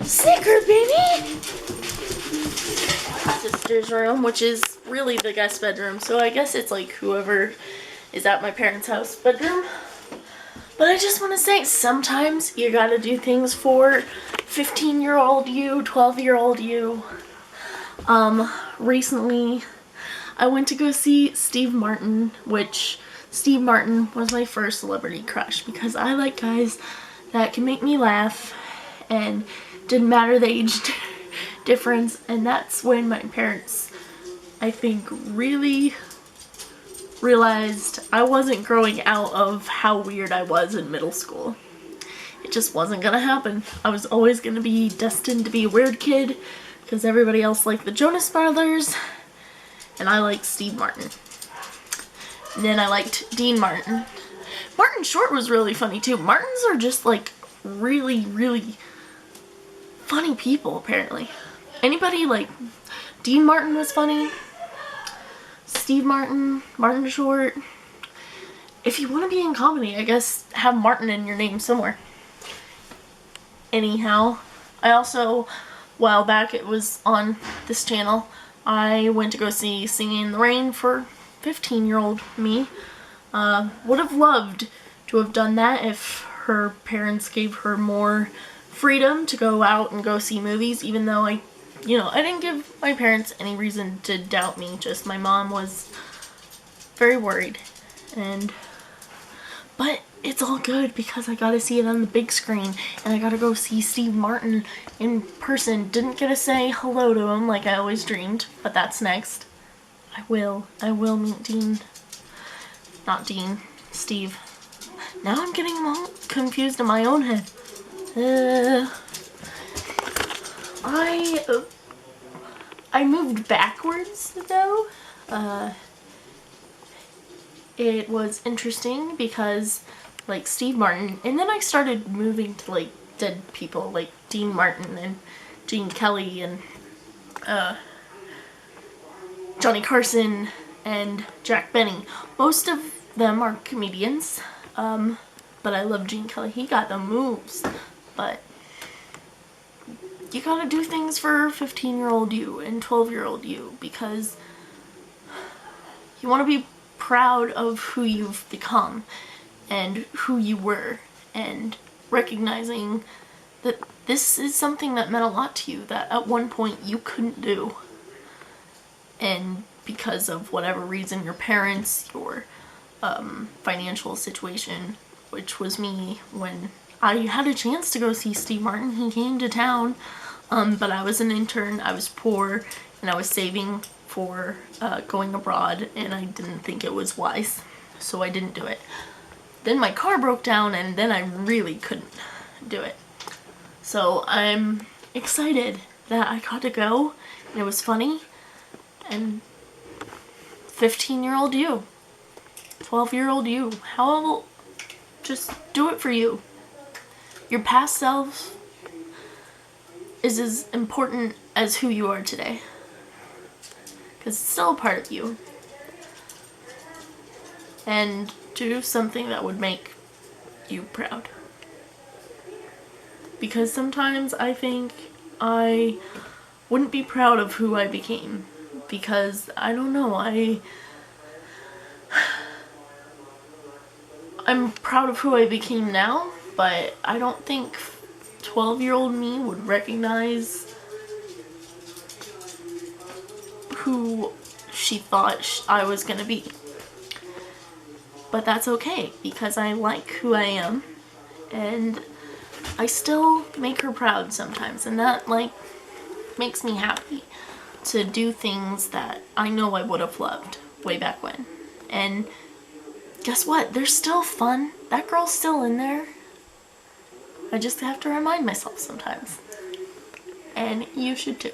Secret, baby! Sister's room, which is really the guest bedroom, so I guess it's like whoever is at my parents' house bedroom. But I just want to say, sometimes you gotta do things for 15-year-old you, 12-year-old you. Recently, I went to go see Steve Martin, which Steve Martin was my first celebrity crush because I like guys that can make me laugh and didn't matter the age difference, and that's when my parents, I think, really realized I wasn't growing out of how weird I was in middle school. It just wasn't gonna happen. I was always gonna be destined to be a weird kid because everybody else liked the Jonas Brothers and I liked Steve Martin. And then I liked Dean Martin. Martin Short was really funny too. Martins are just like really, really funny people apparently. Anybody like Dean Martin was funny. Steve Martin, Martin Short. If you want to be in comedy, I guess have Martin in your name somewhere. Anyhow, I also, a while back, it was on this channel, I went to go see Singing in the Rain for 15-year-old me. Would have loved to have done that if her parents gave her more freedom to go out and go see movies, even though I didn't give my parents any reason to doubt me, just my mom was very worried. But it's all good because I got to see it on the big screen and I got to go see Steve Martin in person. Didn't get to say hello to him like I always dreamed, but that's next. I will meet Dean. Not Dean, Steve. Now I'm getting them all confused in my own head. I moved backwards though. It was interesting because like Steve Martin, and then I started moving to like dead people like Dean Martin and Gene Kelly and Johnny Carson and Jack Benny. Most of them are comedians, but I love Gene Kelly. He got the moves, but you gotta do things for 15-year-old you and 12-year-old you because you want to be proud of who you've become and who you were, and recognizing that this is something that meant a lot to you that at one point you couldn't do, and because of whatever reason, your parents, your financial situation, which was me when I had a chance to go see Steve Martin. He came to town, but I was an intern, I was poor, and I was saving for going abroad, and I didn't think it was wise, so I didn't do it. Then my car broke down, and then I really couldn't do it. So I'm excited that I got to go, and it was funny, and 15-year-old you, 12-year-old you, how just do it for you. Your past self is as important as who you are today. Because it's still a part of you. And do something that would make you proud. Because sometimes I think I wouldn't be proud of who I became. Because, I don't know, I'm proud of who I became now, but I don't think 12-year-old me would recognize who she thought I was gonna be. But that's okay, because I like who I am, and I still make her proud sometimes, and that, like, makes me happy to do things that I know I would have loved way back when. And guess what? They're still fun. That girl's still in there. I just have to remind myself sometimes. And you should too.